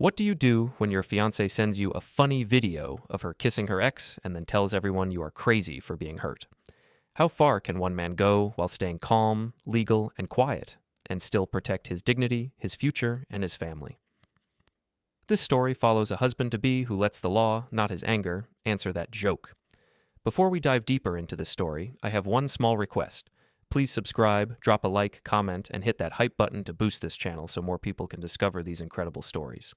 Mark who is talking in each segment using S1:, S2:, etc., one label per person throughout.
S1: What do you do when your fiancé sends you a funny video of her kissing her ex and then tells everyone you are crazy for being hurt? How far can one man go while staying calm, legal, and quiet, and still protect his dignity, his future, and his family? This story follows a husband-to-be who lets the law, not his anger, answer that joke. Before we dive deeper into this story, I have one small request. Please subscribe, drop a like, comment, and hit that hype button to boost this channel so more people can discover these incredible stories.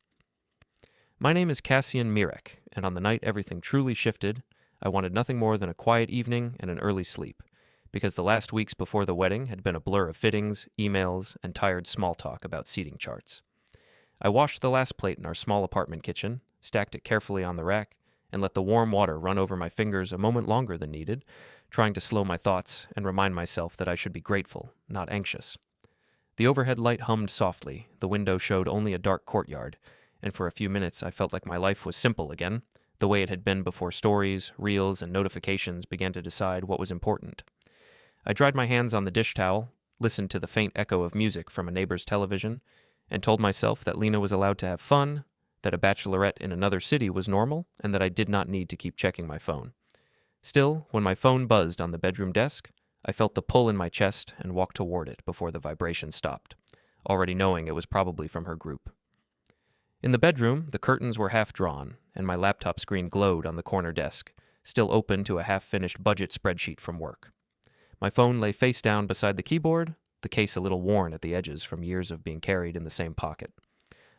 S1: My name is Cassian, and on the night everything truly shifted, I wanted nothing more than a quiet evening and an early sleep, because the last weeks before the wedding had been a blur of fittings, emails, and tired small talk about seating charts. I washed the last plate in our small apartment kitchen, stacked it carefully on the rack, and let the warm water run over my fingers a moment longer than needed, trying to slow my thoughts and remind myself that I should be grateful, not anxious. The overhead light hummed softly, the window showed only a dark courtyard, and for a few minutes I felt like my life was simple again, the way it had been before stories, reels, and notifications began to decide what was important. I dried my hands on the dish towel, listened to the faint echo of music from a neighbor's television, and told myself that Lena was allowed to have fun, that a bachelorette in another city was normal, and that I did not need to keep checking my phone. Still, when my phone buzzed on the bedroom desk, I felt the pull in my chest and walked toward it before the vibration stopped, already knowing it was probably from her group. In the bedroom, the curtains were half drawn, and my laptop screen glowed on the corner desk, still open to a half-finished budget spreadsheet from work. My phone lay face down beside the keyboard, the case a little worn at the edges from years of being carried in the same pocket.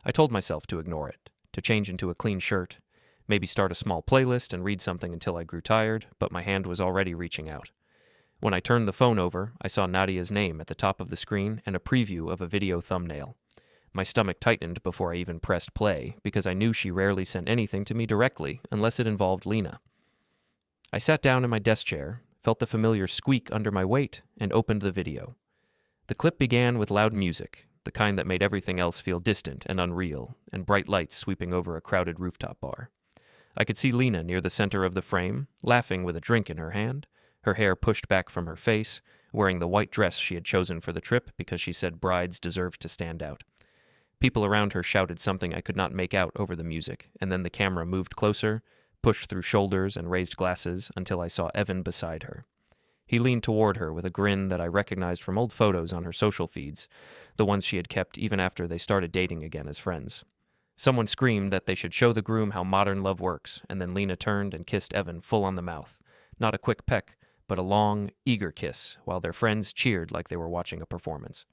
S1: I told myself to ignore it, to change into a clean shirt, maybe start a small playlist and read something until I grew tired, but my hand was already reaching out. When I turned the phone over, I saw Nadia's name at the top of the screen and a preview of a video thumbnail. My stomach tightened before I even pressed play, because I knew she rarely sent anything to me directly unless it involved Lena. I sat down in my desk chair, felt the familiar squeak under my weight, and opened the video. The clip began with loud music, the kind that made everything else feel distant and unreal, and bright lights sweeping over a crowded rooftop bar. I could see Lena near the center of the frame, laughing with a drink in her hand, her hair pushed back from her face, wearing the white dress she had chosen for the trip because she said brides deserved to stand out. People around her shouted something I could not make out over the music, and then the camera moved closer, pushed through shoulders and raised glasses until I saw Evan beside her. He leaned toward her with a grin that I recognized from old photos on her social feeds, the ones she had kept even after they started dating again as friends. Someone screamed that they should show the groom how modern love works, and then Lena turned and kissed Evan full on the mouth. Not a quick peck, but a long, eager kiss, while their friends cheered like they were watching a performance.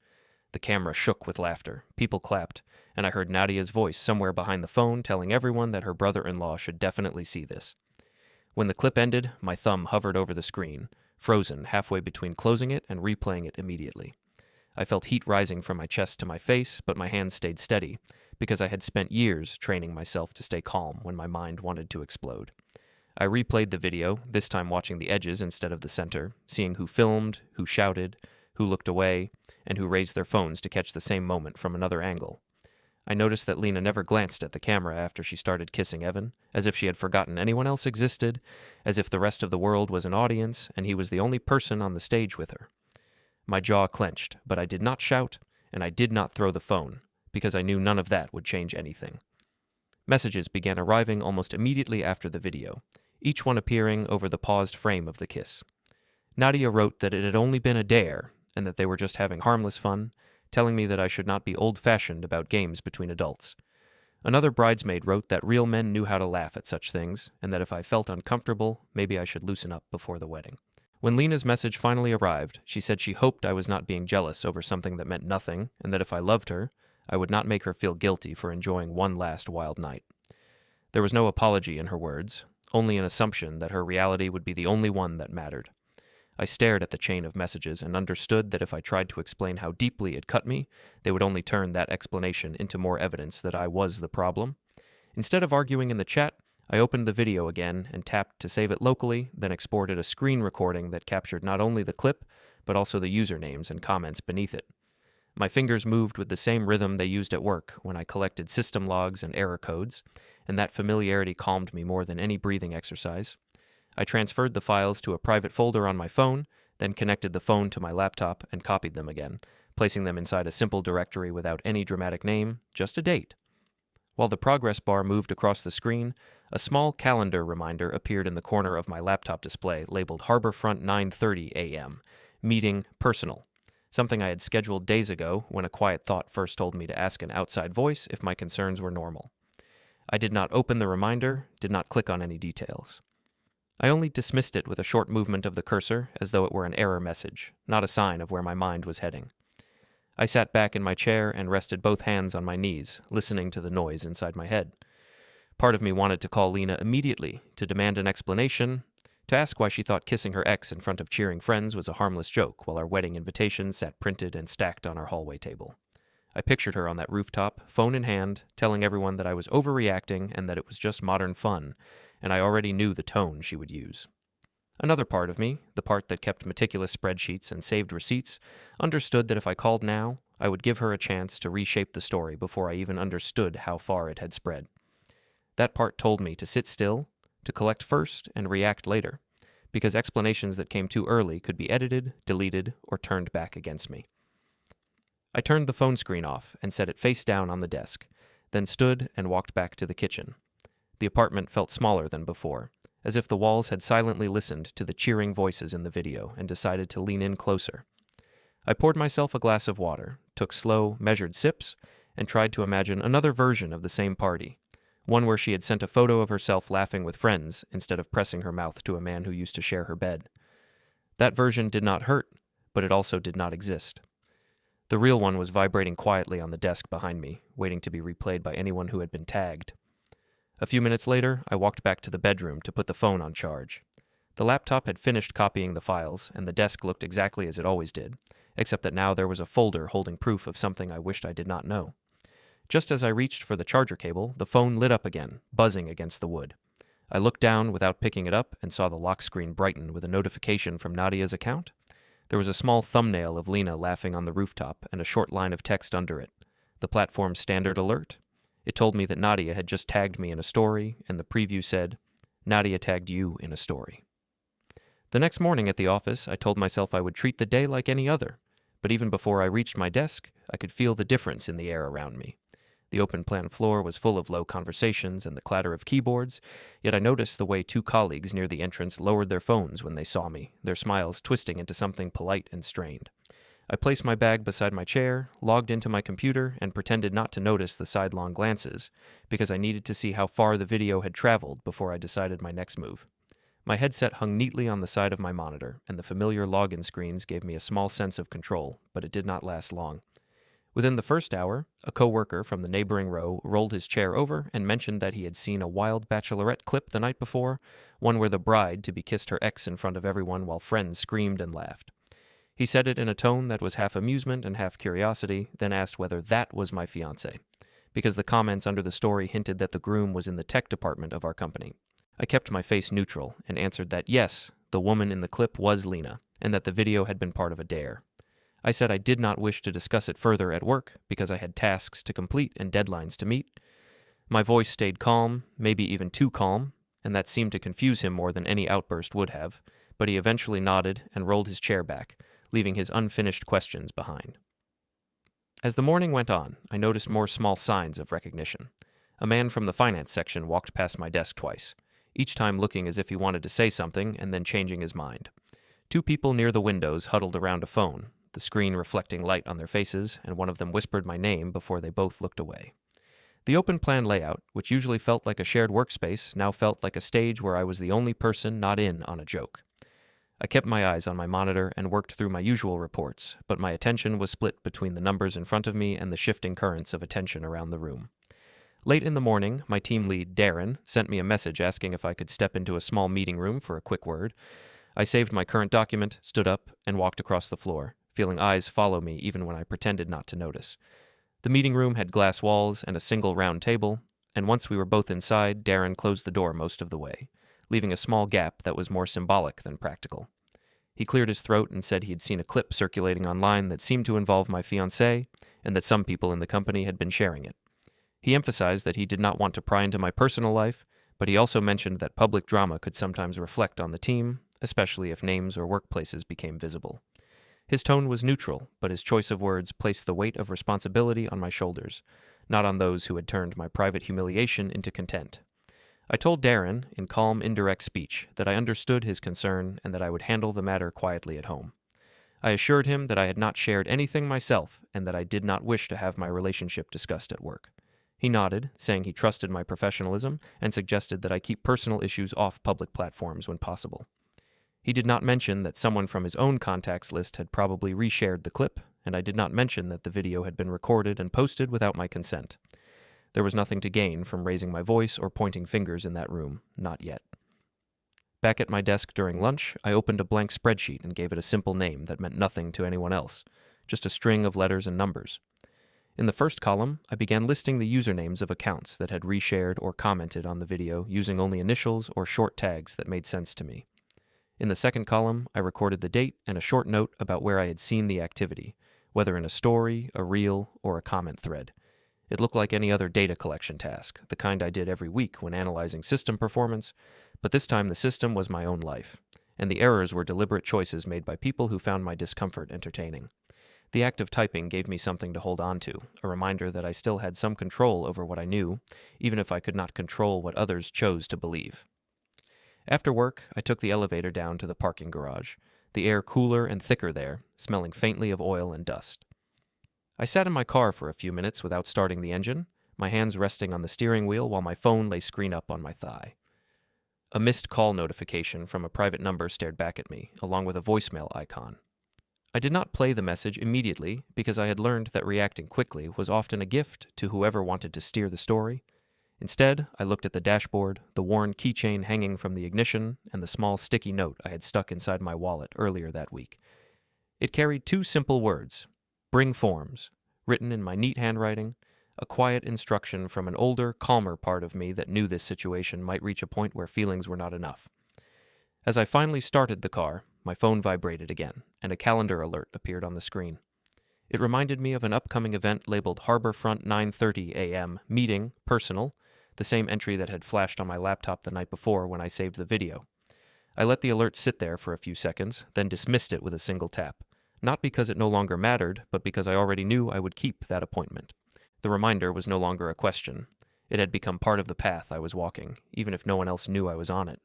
S1: The camera shook with laughter, people clapped, and I heard Nadia's voice somewhere behind the phone telling everyone that her brother-in-law should definitely see this. When the clip ended, my thumb hovered over the screen, frozen halfway between closing it and replaying it immediately. I felt heat rising from my chest to my face, but my hands stayed steady, because I had spent years training myself to stay calm when my mind wanted to explode. I replayed the video, this time watching the edges instead of the center, seeing who filmed, who shouted, who looked away, and who raised their phones to catch the same moment from another angle. I noticed that Lena never glanced at the camera after she started kissing Evan, as if she had forgotten anyone else existed, as if the rest of the world was an audience and he was the only person on the stage with her. My jaw clenched, but I did not shout, and I did not throw the phone, because I knew none of that would change anything. Messages began arriving almost immediately after the video, each one appearing over the paused frame of the kiss. Nadia wrote that it had only been a dare, and that they were just having harmless fun, telling me that I should not be old-fashioned about games between adults. Another bridesmaid wrote that real men knew how to laugh at such things, and that if I felt uncomfortable, maybe I should loosen up before the wedding. When Lena's message finally arrived, she said she hoped I was not being jealous over something that meant nothing, and that if I loved her, I would not make her feel guilty for enjoying one last wild night. There was no apology in her words, only an assumption that her reality would be the only one that mattered. I stared at the chain of messages and understood that if I tried to explain how deeply it cut me, they would only turn that explanation into more evidence that I was the problem. Instead of arguing in the chat, I opened the video again and tapped to save it locally, then exported a screen recording that captured not only the clip, but also the usernames and comments beneath it. My fingers moved with the same rhythm they used at work when I collected system logs and error codes, and that familiarity calmed me more than any breathing exercise. I transferred the files to a private folder on my phone, then connected the phone to my laptop and copied them again, placing them inside a simple directory without any dramatic name, just a date. While the progress bar moved across the screen, a small calendar reminder appeared in the corner of my laptop display labeled Harborfront 9:30 a.m. Meeting personal, something I had scheduled days ago when a quiet thought first told me to ask an outside voice if my concerns were normal. I did not open the reminder, did not click on any details. I only dismissed it with a short movement of the cursor as though it were an error message, not a sign of where my mind was heading. I sat back in my chair and rested both hands on my knees, listening to the noise inside my head. Part of me wanted to call Lena immediately, to demand an explanation, to ask why she thought kissing her ex in front of cheering friends was a harmless joke while our wedding invitation sat printed and stacked on our hallway table. I pictured her on that rooftop, phone in hand, telling everyone that I was overreacting and that it was just modern fun, and I already knew the tone she would use. Another part of me, the part that kept meticulous spreadsheets and saved receipts, understood that if I called now, I would give her a chance to reshape the story before I even understood how far it had spread. That part told me to sit still, to collect first and react later, because explanations that came too early could be edited, deleted, or turned back against me. I turned the phone screen off and set it face down on the desk, then stood and walked back to the kitchen. The apartment felt smaller than before, as if the walls had silently listened to the cheering voices in the video and decided to lean in closer. I poured myself a glass of water, took slow, measured sips, and tried to imagine another version of the same party, one where she had sent a photo of herself laughing with friends instead of pressing her mouth to a man who used to share her bed. That version did not hurt, but it also did not exist. The real one was vibrating quietly on the desk behind me, waiting to be replayed by anyone who had been tagged. A few minutes later, I walked back to the bedroom to put the phone on charge. The laptop had finished copying the files, and the desk looked exactly as it always did, except that now there was a folder holding proof of something I wished I did not know. Just as I reached for the charger cable, the phone lit up again, buzzing against the wood. I looked down without picking it up and saw the lock screen brighten with a notification from Nadia's account. There was a small thumbnail of Lena laughing on the rooftop and a short line of text under it. The platform's standard alert. It told me that Nadia had just tagged me in a story, and the preview said, "Nadia tagged you in a story." The next morning at the office, I told myself I would treat the day like any other, but even before I reached my desk, I could feel the difference in the air around me. The open-plan floor was full of low conversations and the clatter of keyboards, yet I noticed the way two colleagues near the entrance lowered their phones when they saw me, their smiles twisting into something polite and strained. I placed my bag beside my chair, logged into my computer, and pretended not to notice the sidelong glances, because I needed to see how far the video had traveled before I decided my next move. My headset hung neatly on the side of my monitor, and the familiar login screens gave me a small sense of control, but it did not last long. Within the first hour, a coworker from the neighboring row rolled his chair over and mentioned that he had seen a wild Bachelorette clip the night before, one where the bride-to-be kissed her ex in front of everyone while friends screamed and laughed. He said it in a tone that was half amusement and half curiosity, then asked whether that was my fiancée, because the comments under the story hinted that the groom was in the tech department of our company. I kept my face neutral and answered that yes, the woman in the clip was Lena, and that the video had been part of a dare. I said I did not wish to discuss it further at work because I had tasks to complete and deadlines to meet. My voice stayed calm, maybe even too calm, and that seemed to confuse him more than any outburst would have, but he eventually nodded and rolled his chair back, leaving his unfinished questions behind. As the morning went on, I noticed more small signs of recognition. A man from the finance section walked past my desk twice, each time looking as if he wanted to say something and then changing his mind. Two people near the windows huddled around a phone, the screen reflecting light on their faces, and one of them whispered my name before they both looked away. The open plan layout, which usually felt like a shared workspace, now felt like a stage where I was the only person not in on a joke. I kept my eyes on my monitor and worked through my usual reports, but my attention was split between the numbers in front of me and the shifting currents of attention around the room. Late in the morning, my team lead, Darren, sent me a message asking if I could step into a small meeting room for a quick word. I saved my current document, stood up, and walked across the floor, feeling eyes follow me even when I pretended not to notice. The meeting room had glass walls and a single round table, and once we were both inside, Darren closed the door most of the way, leaving a small gap that was more symbolic than practical. He cleared his throat and said he had seen a clip circulating online that seemed to involve my fiancée, and that some people in the company had been sharing it. He emphasized that he did not want to pry into my personal life, but he also mentioned that public drama could sometimes reflect on the team, especially if names or workplaces became visible. His tone was neutral, but his choice of words placed the weight of responsibility on my shoulders, not on those who had turned my private humiliation into content. I told Darren, in calm, indirect speech, that I understood his concern and that I would handle the matter quietly at home. I assured him that I had not shared anything myself and that I did not wish to have my relationship discussed at work. He nodded, saying he trusted my professionalism and suggested that I keep personal issues off public platforms when possible. He did not mention that someone from his own contacts list had probably reshared the clip, and I did not mention that the video had been recorded and posted without my consent. There was nothing to gain from raising my voice or pointing fingers in that room, not yet. Back at my desk during lunch, I opened a blank spreadsheet and gave it a simple name that meant nothing to anyone else, just a string of letters and numbers. In the first column, I began listing the usernames of accounts that had reshared or commented on the video using only initials or short tags that made sense to me. In the second column, I recorded the date and a short note about where I had seen the activity, whether in a story, a reel, or a comment thread. It looked like any other data collection task, the kind I did every week when analyzing system performance, but this time the system was my own life, and the errors were deliberate choices made by people who found my discomfort entertaining. The act of typing gave me something to hold on to, a reminder that I still had some control over what I knew, even if I could not control what others chose to believe. After work, I took the elevator down to the parking garage, the air cooler and thicker there, smelling faintly of oil and dust. I sat in my car for a few minutes without starting the engine, my hands resting on the steering wheel while my phone lay screen up on my thigh. A missed call notification from a private number stared back at me, along with a voicemail icon. I did not play the message immediately because I had learned that reacting quickly was often a gift to whoever wanted to steer the story. Instead, I looked at the dashboard, the worn keychain hanging from the ignition, and the small sticky note I had stuck inside my wallet earlier that week. It carried two simple words, "Bring forms," written in my neat handwriting, a quiet instruction from an older, calmer part of me that knew this situation might reach a point where feelings were not enough. As I finally started the car, my phone vibrated again, and a calendar alert appeared on the screen. It reminded me of an upcoming event labeled Harborfront 9:30 a.m. Meeting, Personal, the same entry that had flashed on my laptop the night before when I saved the video. I let the alert sit there for a few seconds, then dismissed it with a single tap. Not because it no longer mattered, but because I already knew I would keep that appointment. The reminder was no longer a question. It had become part of the path I was walking, even if no one else knew I was on it.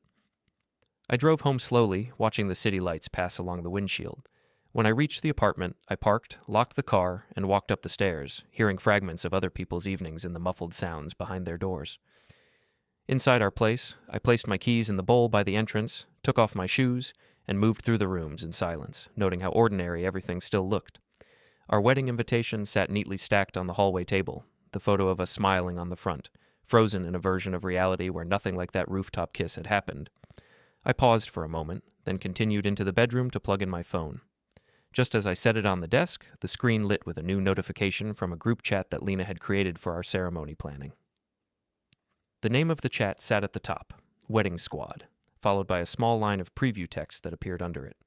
S1: I drove home slowly, watching the city lights pass along the windshield. When I reached the apartment, I parked, locked the car, and walked up the stairs, hearing fragments of other people's evenings in the muffled sounds behind their doors. Inside our place, I placed my keys in the bowl by the entrance, took off my shoes, and moved through the rooms in silence, noting how ordinary everything still looked. Our wedding invitation sat neatly stacked on the hallway table, the photo of us smiling on the front, frozen in a version of reality where nothing like that rooftop kiss had happened. I paused for a moment, then continued into the bedroom to plug in my phone. Just as I set it on the desk, the screen lit with a new notification from a group chat that Lena had created for our ceremony planning. The name of the chat sat at the top, Wedding Squad, followed by a small line of preview text that appeared under it.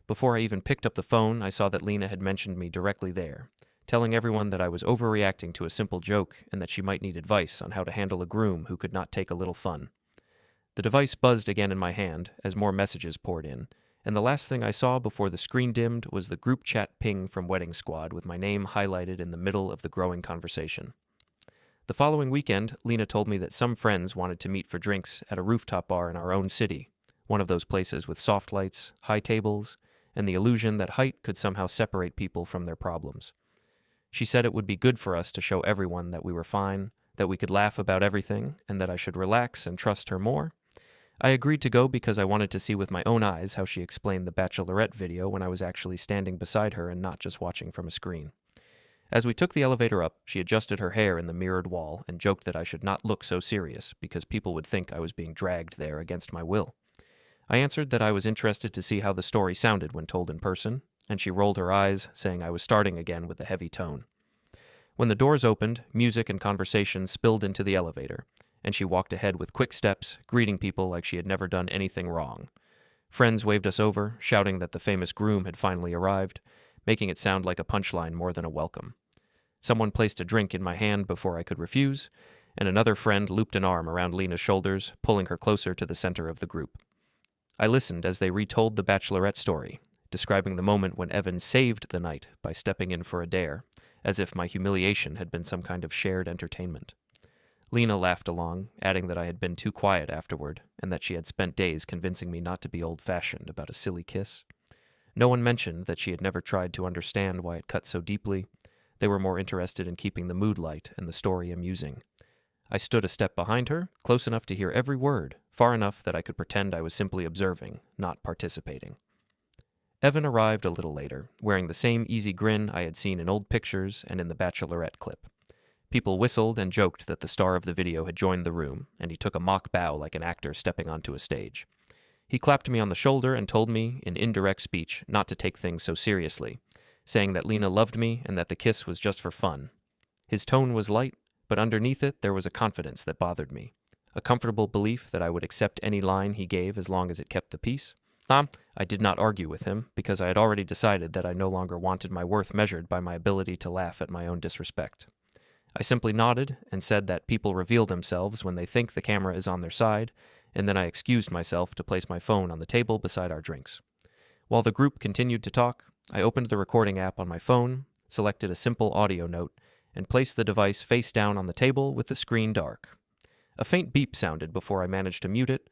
S1: Before I even picked up the phone, I saw that Lena had mentioned me directly there, telling everyone that I was overreacting to a simple joke and that she might need advice on how to handle a groom who could not take a little fun. The device buzzed again in my hand as more messages poured in, and the last thing I saw before the screen dimmed was the group chat ping from Wedding Squad with my name highlighted in the middle of the growing conversation. The following weekend, Lena told me that some friends wanted to meet for drinks at a rooftop bar in our own city, one of those places with soft lights, high tables, and the illusion that height could somehow separate people from their problems. She said it would be good for us to show everyone that we were fine, that we could laugh about everything, and that I should relax and trust her more. I agreed to go because I wanted to see with my own eyes how she explained the Bachelorette video when I was actually standing beside her and not just watching from a screen. As we took the elevator up, she adjusted her hair in the mirrored wall and joked that I should not look so serious because people would think I was being dragged there against my will. I answered that I was interested to see how the story sounded when told in person, and she rolled her eyes, saying I was starting again with a heavy tone. When the doors opened, music and conversation spilled into the elevator, and she walked ahead with quick steps, greeting people like she had never done anything wrong. Friends waved us over, shouting that the famous groom had finally arrived, making it sound like a punchline more than a welcome. Someone placed a drink in my hand before I could refuse, and another friend looped an arm around Lena's shoulders, pulling her closer to the center of the group. I listened as they retold the Bachelorette story, describing the moment when Evan saved the night by stepping in for a dare, as if my humiliation had been some kind of shared entertainment. Lena laughed along, adding that I had been too quiet afterward, and that she had spent days convincing me not to be old-fashioned about a silly kiss. No one mentioned that she had never tried to understand why it cut so deeply. They were more interested in keeping the mood light and the story amusing. I stood a step behind her, close enough to hear every word, far enough that I could pretend I was simply observing, not participating. Evan arrived a little later, wearing the same easy grin I had seen in old pictures and in the Bachelorette clip. People whistled and joked that the star of the video had joined the room, and he took a mock bow like an actor stepping onto a stage. He clapped me on the shoulder and told me, in indirect speech, not to take things so seriously, saying that Lena loved me and that the kiss was just for fun. His tone was light, but underneath it there was a confidence that bothered me, a comfortable belief that I would accept any line he gave as long as it kept the peace. I did not argue with him, because I had already decided that I no longer wanted my worth measured by my ability to laugh at my own disrespect. I simply nodded and said that people reveal themselves when they think the camera is on their side, and then I excused myself to place my phone on the table beside our drinks. While the group continued to talk, I opened the recording app on my phone, selected a simple audio note, and placed the device face down on the table with the screen dark. A faint beep sounded before I managed to mute it,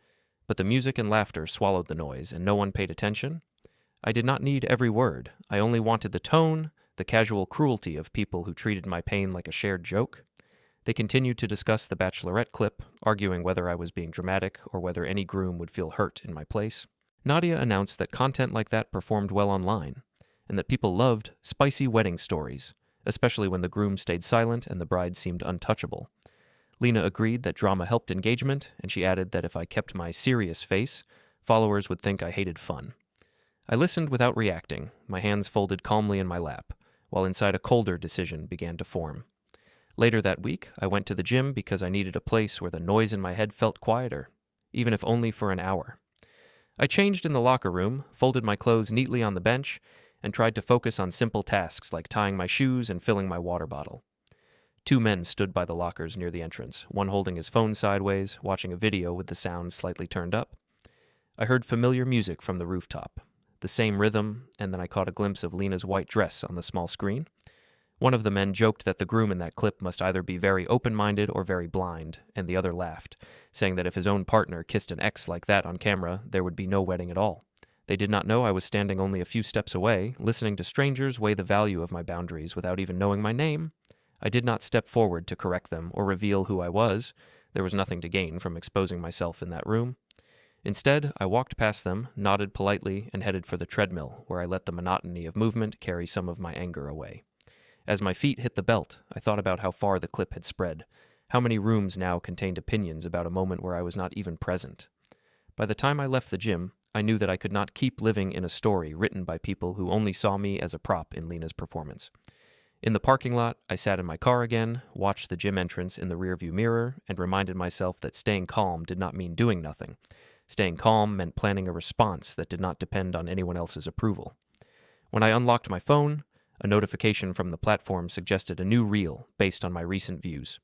S1: but the music and laughter swallowed the noise, and no one paid attention. I did not need every word. I only wanted the tone, the casual cruelty of people who treated my pain like a shared joke. They continued to discuss the Bachelorette clip, arguing whether I was being dramatic or whether any groom would feel hurt in my place. Nadia announced that content like that performed well online, and that people loved spicy wedding stories, especially when the groom stayed silent and the bride seemed untouchable. Lena agreed that drama helped engagement, and she added that if I kept my serious face, followers would think I hated fun. I listened without reacting, my hands folded calmly in my lap, while inside a colder decision began to form. Later that week, I went to the gym because I needed a place where the noise in my head felt quieter, even if only for an hour. I changed in the locker room, folded my clothes neatly on the bench, and tried to focus on simple tasks like tying my shoes and filling my water bottle. 2 men stood by the lockers near the entrance, one holding his phone sideways, watching a video with the sound slightly turned up. I heard familiar music from the rooftop, the same rhythm, and then I caught a glimpse of Lena's white dress on the small screen. One of the men joked that the groom in that clip must either be very open-minded or very blind, and the other laughed, saying that if his own partner kissed an ex like that on camera, there would be no wedding at all. They did not know I was standing only a few steps away, listening to strangers weigh the value of my boundaries without even knowing my name. I did not step forward to correct them or reveal who I was. There was nothing to gain from exposing myself in that room. Instead, I walked past them, nodded politely, and headed for the treadmill, where I let the monotony of movement carry some of my anger away. As my feet hit the belt, I thought about how far the clip had spread, how many rooms now contained opinions about a moment where I was not even present. By the time I left the gym, I knew that I could not keep living in a story written by people who only saw me as a prop in Lena's performance. In the parking lot, I sat in my car again, watched the gym entrance in the rearview mirror, and reminded myself that staying calm did not mean doing nothing. Staying calm meant planning a response that did not depend on anyone else's approval. When I unlocked my phone, a notification from the platform suggested a new reel based on my recent views.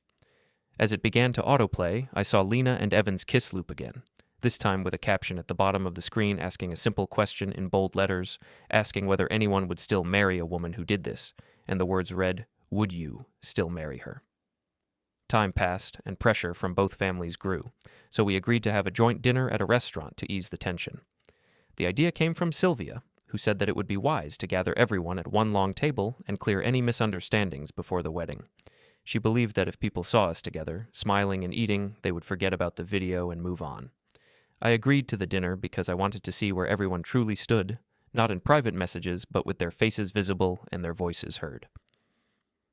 S1: As it began to autoplay, I saw Lena and Evan's kiss loop again, this time with a caption at the bottom of the screen asking a simple question in bold letters, asking whether anyone would still marry a woman who did this, and the words read, "Would you still marry her?" Time passed, and pressure from both families grew, so we agreed to have a joint dinner at a restaurant to ease the tension. The idea came from Sylvia, who said that it would be wise to gather everyone at one long table and clear any misunderstandings before the wedding. She believed that if people saw us together, smiling and eating, they would forget about the video and move on. I agreed to the dinner because I wanted to see where everyone truly stood, not in private messages, but with their faces visible and their voices heard.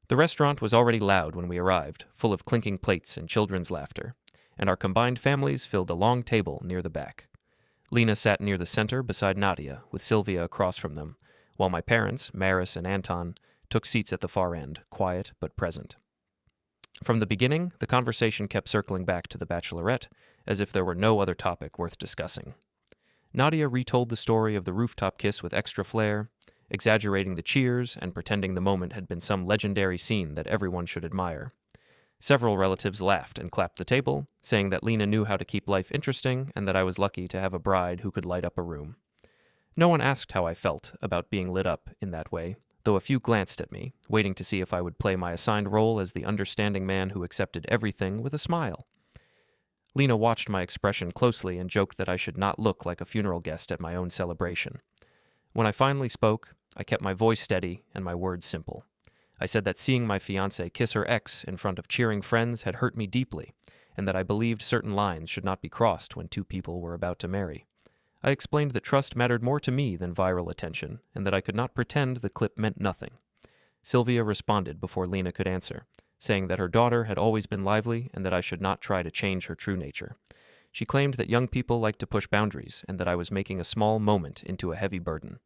S1: The restaurant was already loud when we arrived, full of clinking plates and children's laughter, and our combined families filled a long table near the back. Lena sat near the center beside Nadia, with Sylvia across from them, while my parents, Maris and Anton, took seats at the far end, quiet but present. From the beginning, the conversation kept circling back to the Bachelorette, as if there were no other topic worth discussing. Nadia retold the story of the rooftop kiss with extra flair, exaggerating the cheers and pretending the moment had been some legendary scene that everyone should admire. Several relatives laughed and clapped the table, saying that Lena knew how to keep life interesting and that I was lucky to have a bride who could light up a room. No one asked how I felt about being lit up in that way, though a few glanced at me, waiting to see if I would play my assigned role as the understanding man who accepted everything with a smile. Lena watched my expression closely and joked that I should not look like a funeral guest at my own celebration. When I finally spoke, I kept my voice steady and my words simple. I said that seeing my fiancée kiss her ex in front of cheering friends had hurt me deeply, and that I believed certain lines should not be crossed when two people were about to marry. I explained that trust mattered more to me than viral attention, and that I could not pretend the clip meant nothing. Sylvia responded before Lena could answer, saying that her daughter had always been lively and that I should not try to change her true nature. She claimed that young people like to push boundaries and that I was making a small moment into a heavy burden.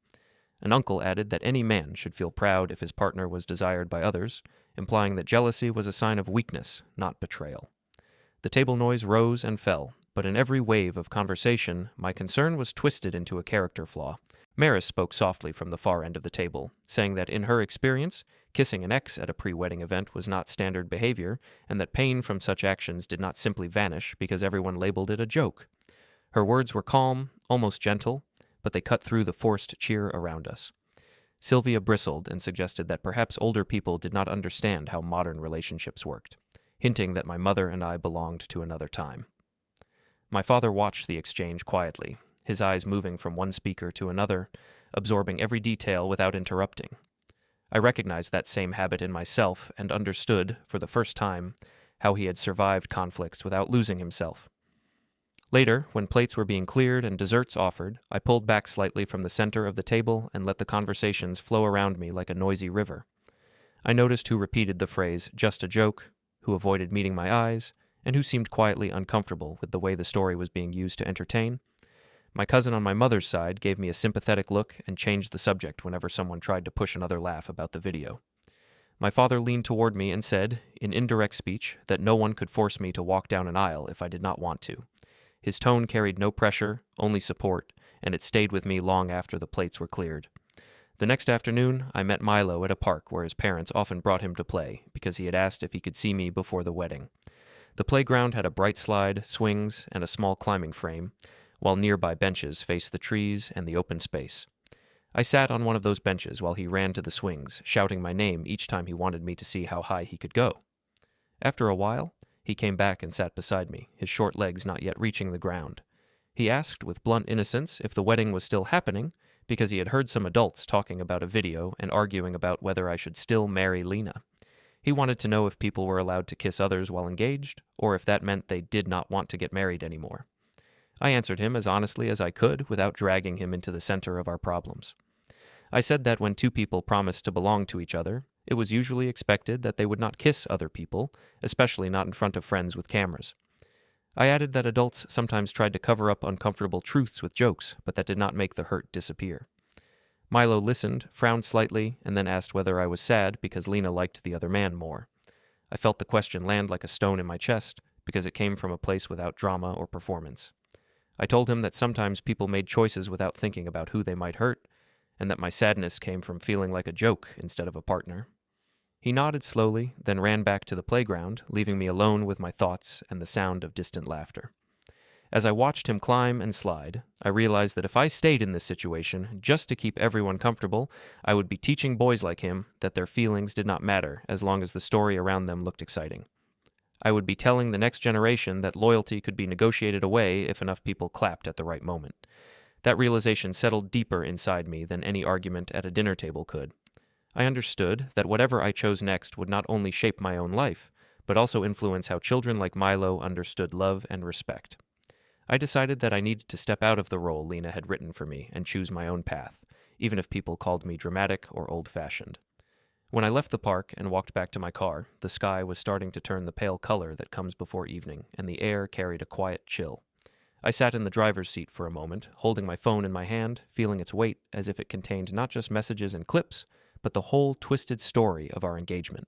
S1: An uncle added that any man should feel proud if his partner was desired by others, implying that jealousy was a sign of weakness, not betrayal. The table noise rose and fell, but in every wave of conversation, my concern was twisted into a character flaw. Maris spoke softly from the far end of the table, saying that in her experience, kissing an ex at a pre-wedding event was not standard behavior, and that pain from such actions did not simply vanish because everyone labeled it a joke. Her words were calm, almost gentle, but they cut through the forced cheer around us. Sylvia bristled and suggested that perhaps older people did not understand how modern relationships worked, hinting that my mother and I belonged to another time. My father watched the exchange quietly, his eyes moving from one speaker to another, absorbing every detail without interrupting. I recognized that same habit in myself and understood, for the first time, how he had survived conflicts without losing himself. Later, when plates were being cleared and desserts offered, I pulled back slightly from the center of the table and let the conversations flow around me like a noisy river. I noticed who repeated the phrase, "just a joke," who avoided meeting my eyes, and who seemed quietly uncomfortable with the way the story was being used to entertain. My cousin on my mother's side gave me a sympathetic look and changed the subject whenever someone tried to push another laugh about the video. My father leaned toward me and said, in indirect speech, that no one could force me to walk down an aisle if I did not want to. His tone carried no pressure, only support, and it stayed with me long after the plates were cleared. The next afternoon, I met Milo at a park where his parents often brought him to play because he had asked if he could see me before the wedding. The playground had a bright slide, swings, and a small climbing frame, while nearby benches faced the trees and the open space. I sat on one of those benches while he ran to the swings, shouting my name each time he wanted me to see how high he could go. After a while, he came back and sat beside me, his short legs not yet reaching the ground. He asked with blunt innocence if the wedding was still happening, because he had heard some adults talking about a video and arguing about whether I should still marry Lena. He wanted to know if people were allowed to kiss others while engaged, or if that meant they did not want to get married anymore. I answered him as honestly as I could without dragging him into the center of our problems. I said that when two people promised to belong to each other, it was usually expected that they would not kiss other people, especially not in front of friends with cameras. I added that adults sometimes tried to cover up uncomfortable truths with jokes, but that did not make the hurt disappear. Milo listened, frowned slightly, and then asked whether I was sad because Lena liked the other man more. I felt the question land like a stone in my chest because it came from a place without drama or performance. I told him that sometimes people made choices without thinking about who they might hurt, and that my sadness came from feeling like a joke instead of a partner. He nodded slowly, then ran back to the playground, leaving me alone with my thoughts and the sound of distant laughter. As I watched him climb and slide, I realized that if I stayed in this situation just to keep everyone comfortable, I would be teaching boys like him that their feelings did not matter as long as the story around them looked exciting. I would be telling the next generation that loyalty could be negotiated away if enough people clapped at the right moment. That realization settled deeper inside me than any argument at a dinner table could. I understood that whatever I chose next would not only shape my own life, but also influence how children like Milo understood love and respect. I decided that I needed to step out of the role Lena had written for me and choose my own path, even if people called me dramatic or old-fashioned. When I left the park and walked back to my car, the sky was starting to turn the pale color that comes before evening, and the air carried a quiet chill. I sat in the driver's seat for a moment, holding my phone in my hand, feeling its weight as if it contained not just messages and clips, but the whole twisted story of our engagement.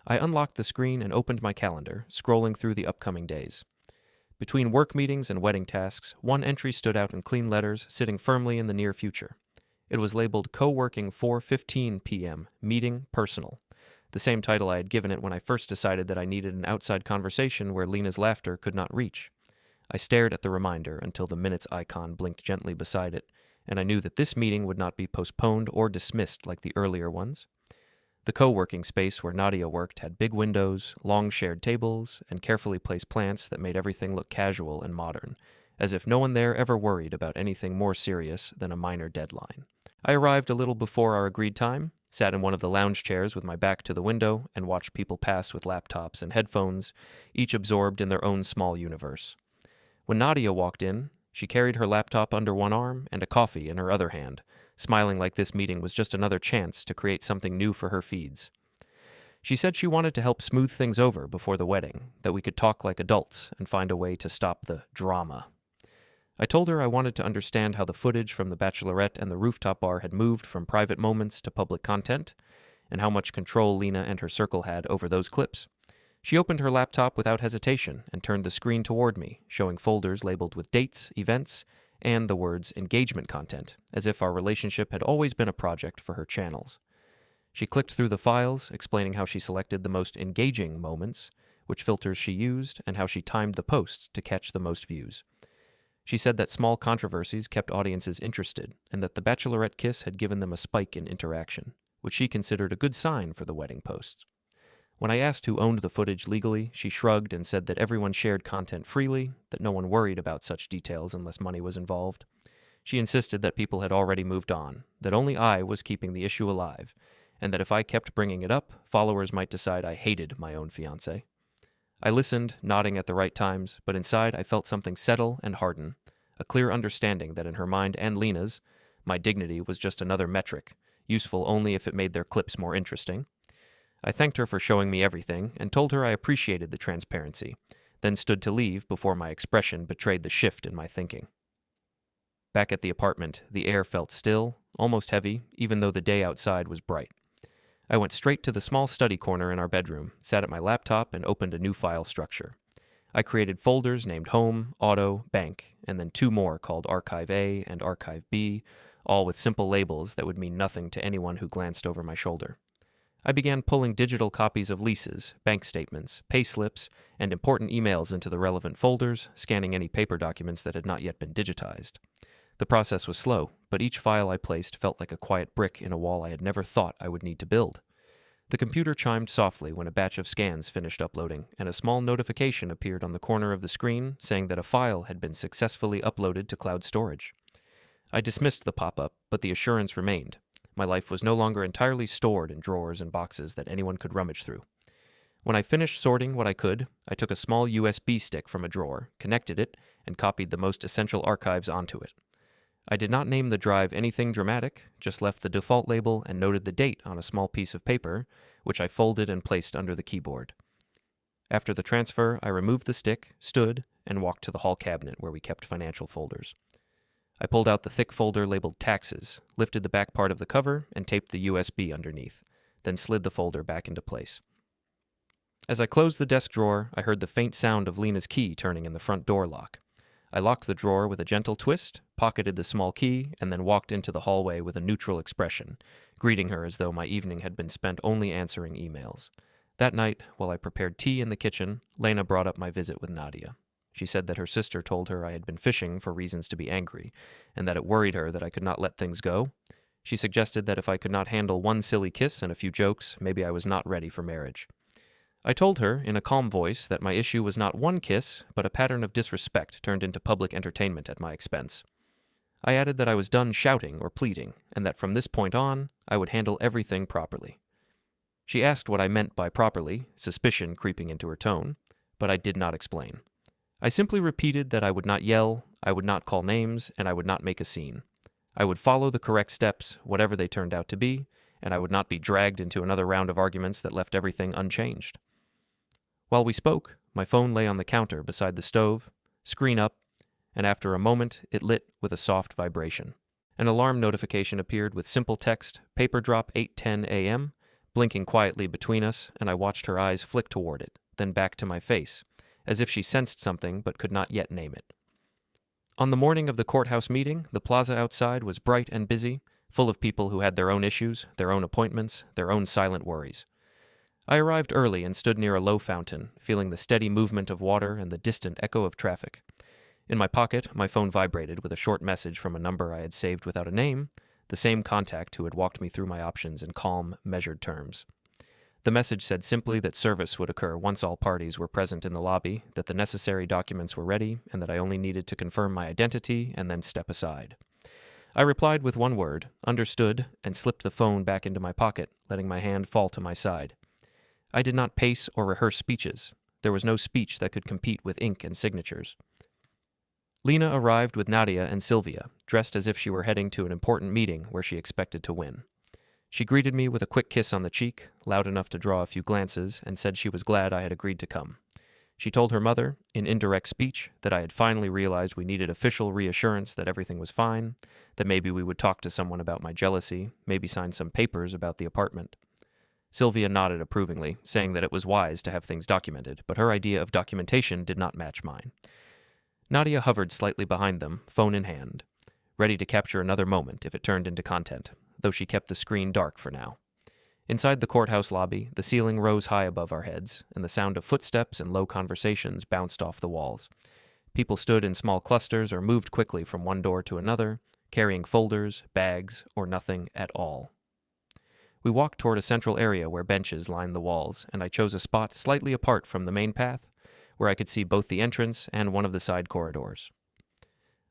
S1: I unlocked the screen and opened my calendar, scrolling through the upcoming days. Between work meetings and wedding tasks, one entry stood out in clean letters, sitting firmly in the near future. It was labeled Co-working 4:15 p.m., Meeting Personal, the same title I had given it when I first decided that I needed an outside conversation where Lena's laughter could not reach. I stared at the reminder until the minutes icon blinked gently beside it, and I knew that this meeting would not be postponed or dismissed like the earlier ones. The co-working space where Nadia worked had big windows, long shared tables, and carefully placed plants that made everything look casual and modern, as if no one there ever worried about anything more serious than a minor deadline. I arrived a little before our agreed time, sat in one of the lounge chairs with my back to the window, and watched people pass with laptops and headphones, each absorbed in their own small universe. When Nadia walked in, she carried her laptop under one arm and a coffee in her other hand, smiling like this meeting was just another chance to create something new for her feeds. She said she wanted to help smooth things over before the wedding, that we could talk like adults and find a way to stop the drama. I told her I wanted to understand how the footage from the Bachelorette and the rooftop bar had moved from private moments to public content, and how much control Lena and her circle had over those clips. She opened her laptop without hesitation and turned the screen toward me, showing folders labeled with dates, events, and the words engagement content, as if our relationship had always been a project for her channels. She clicked through the files, explaining how she selected the most engaging moments, which filters she used, and how she timed the posts to catch the most views. She said that small controversies kept audiences interested, and that the Bachelorette kiss had given them a spike in interaction, which she considered a good sign for the wedding posts. When I asked who owned the footage legally, she shrugged and said that everyone shared content freely, that no one worried about such details unless money was involved. She insisted that people had already moved on, that only I was keeping the issue alive, and that if I kept bringing it up, followers might decide I hated my own fiancé. I listened, nodding at the right times, but inside I felt something settle and harden, a clear understanding that in her mind and Lena's, my dignity was just another metric, useful only if it made their clips more interesting. I thanked her for showing me everything and told her I appreciated the transparency, then stood to leave before my expression betrayed the shift in my thinking. Back at the apartment, the air felt still, almost heavy, even though the day outside was bright. I went straight to the small study corner in our bedroom, sat at my laptop, and opened a new file structure. I created folders named Home, Auto, Bank, and then 2 more called Archive A and Archive B, all with simple labels that would mean nothing to anyone who glanced over my shoulder. I began pulling digital copies of leases, bank statements, pay slips, and important emails into the relevant folders, scanning any paper documents that had not yet been digitized. The process was slow, but each file I placed felt like a quiet brick in a wall I had never thought I would need to build. The computer chimed softly when a batch of scans finished uploading, and a small notification appeared on the corner of the screen saying that a file had been successfully uploaded to cloud storage. I dismissed the pop-up, but the assurance remained. My life was no longer entirely stored in drawers and boxes that anyone could rummage through. When I finished sorting what I could, I took a small USB stick from a drawer, connected it, and copied the most essential archives onto it. I did not name the drive anything dramatic, just left the default label and noted the date on a small piece of paper, which I folded and placed under the keyboard. After the transfer, I removed the stick, stood, and walked to the hall cabinet where we kept financial folders. I pulled out the thick folder labeled Taxes, lifted the back part of the cover, and taped the USB underneath, then slid the folder back into place. As I closed the desk drawer, I heard the faint sound of Lena's key turning in the front door lock. I locked the drawer with a gentle twist, pocketed the small key, and then walked into the hallway with a neutral expression, greeting her as though my evening had been spent only answering emails. That night, while I prepared tea in the kitchen, Lena brought up my visit with Nadia. She said that her sister told her I had been fishing for reasons to be angry, and that it worried her that I could not let things go. She suggested that if I could not handle one silly kiss and a few jokes, maybe I was not ready for marriage. I told her, in a calm voice, that my issue was not one kiss, but a pattern of disrespect turned into public entertainment at my expense. I added that I was done shouting or pleading, and that from this point on, I would handle everything properly. She asked what I meant by properly, suspicion creeping into her tone, but I did not explain. I simply repeated that I would not yell, I would not call names, and I would not make a scene. I would follow the correct steps, whatever they turned out to be, and I would not be dragged into another round of arguments that left everything unchanged. While we spoke, my phone lay on the counter beside the stove, screen up, and after a moment it lit with a soft vibration. An alarm notification appeared with simple text, paper drop 8:10 a.m., blinking quietly between us, and I watched her eyes flick toward it, then back to my face, as if she sensed something but could not yet name it. On the morning of the courthouse meeting, the plaza outside was bright and busy, full of people who had their own issues, their own appointments, their own silent worries. I arrived early and stood near a low fountain, feeling the steady movement of water and the distant echo of traffic. In my pocket, my phone vibrated with a short message from a number I had saved without a name, the same contact who had walked me through my options in calm, measured terms. The message said simply that service would occur once all parties were present in the lobby, that the necessary documents were ready, and that I only needed to confirm my identity and then step aside. I replied with one word, understood, and slipped the phone back into my pocket, letting my hand fall to my side. I did not pace or rehearse speeches. There was no speech that could compete with ink and signatures. Lena arrived with Nadia and Sylvia, dressed as if she were heading to an important meeting where she expected to win. She greeted me with a quick kiss on the cheek, loud enough to draw a few glances, and said she was glad I had agreed to come. She told her mother, in indirect speech, that I had finally realized we needed official reassurance that everything was fine, that maybe we would talk to someone about my jealousy, maybe sign some papers about the apartment. Sylvia nodded approvingly, saying that it was wise to have things documented, but her idea of documentation did not match mine. Nadia hovered slightly behind them, phone in hand, ready to capture another moment if it turned into content, though she kept the screen dark for now. Inside the courthouse lobby, the ceiling rose high above our heads, and the sound of footsteps and low conversations bounced off the walls. People stood in small clusters or moved quickly from one door to another, carrying folders, bags, or nothing at all. We walked toward a central area where benches lined the walls, and I chose a spot slightly apart from the main path, where I could see both the entrance and one of the side corridors.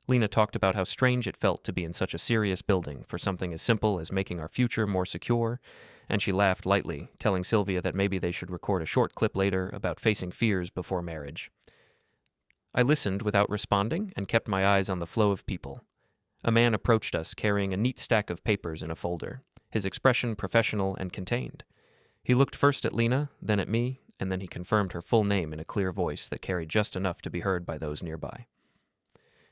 S1: Lena talked about how strange it felt to be in such a serious building for something as simple as making our future more secure, and she laughed lightly, telling Sylvia that maybe they should record a short clip later about facing fears before marriage. I listened without responding and kept my eyes on the flow of people. A man approached us carrying a neat stack of papers in a folder, his expression professional and contained. He looked first at Lena, then at me, and then he confirmed her full name in a clear voice that carried just enough to be heard by those nearby.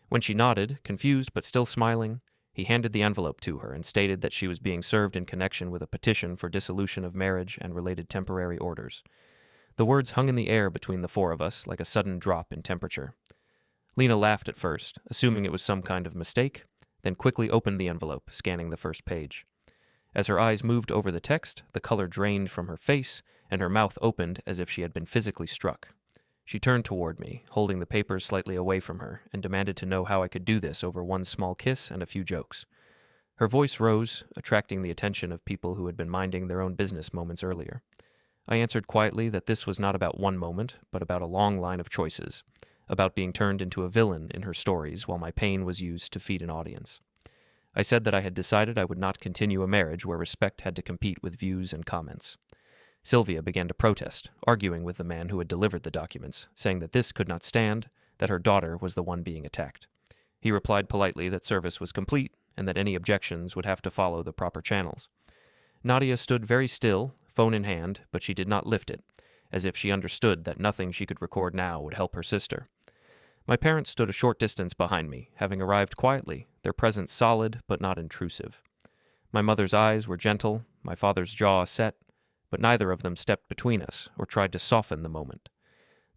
S1: When she nodded, confused but still smiling, he handed the envelope to her and stated that she was being served in connection with a petition for dissolution of marriage and related temporary orders. The words hung in the air between the four of us like a sudden drop in temperature. Lena laughed at first, assuming it was some kind of mistake, then quickly opened the envelope, scanning the first page. As her eyes moved over the text, the color drained from her face, and her mouth opened as if she had been physically struck. She turned toward me, holding the papers slightly away from her, and demanded to know how I could do this over one small kiss and a few jokes. Her voice rose, attracting the attention of people who had been minding their own business moments earlier. I answered quietly that this was not about one moment, but about a long line of choices, about being turned into a villain in her stories while my pain was used to feed an audience. I said that I had decided I would not continue a marriage where respect had to compete with views and comments. Sylvia began to protest, arguing with the man who had delivered the documents, saying that this could not stand, that her daughter was the one being attacked. He replied politely that service was complete and that any objections would have to follow the proper channels. Nadia stood very still, phone in hand, but she did not lift it, as if she understood that nothing she could record now would help her sister. My parents stood a short distance behind me, having arrived quietly, their presence solid but not intrusive. My mother's eyes were gentle, my father's jaw set, but neither of them stepped between us or tried to soften the moment.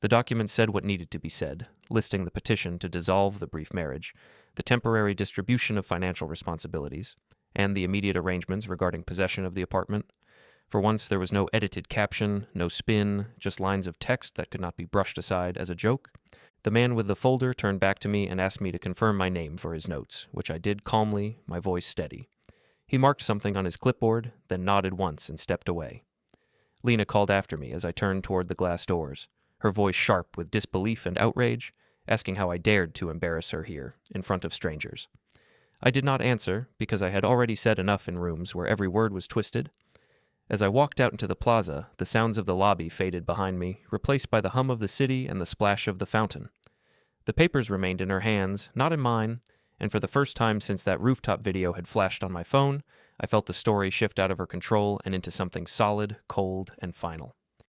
S1: The document said what needed to be said, listing the petition to dissolve the brief marriage, the temporary distribution of financial responsibilities, and the immediate arrangements regarding possession of the apartment. For once, there was no edited caption, no spin, just lines of text that could not be brushed aside as a joke. The man with the folder turned back to me and asked me to confirm my name for his notes, which I did calmly, my voice steady. He marked something on his clipboard, then nodded once and stepped away. Lena called after me as I turned toward the glass doors, her voice sharp with disbelief and outrage, asking how I dared to embarrass her here, in front of strangers. I did not answer, because I had already said enough in rooms where every word was twisted. As I walked out into the plaza, the sounds of the lobby faded behind me, replaced by the hum of the city and the splash of the fountain. The papers remained in her hands, not in mine, and for the first time since that rooftop video had flashed on my phone, I felt the story shift out of her control and into something solid, cold, and final.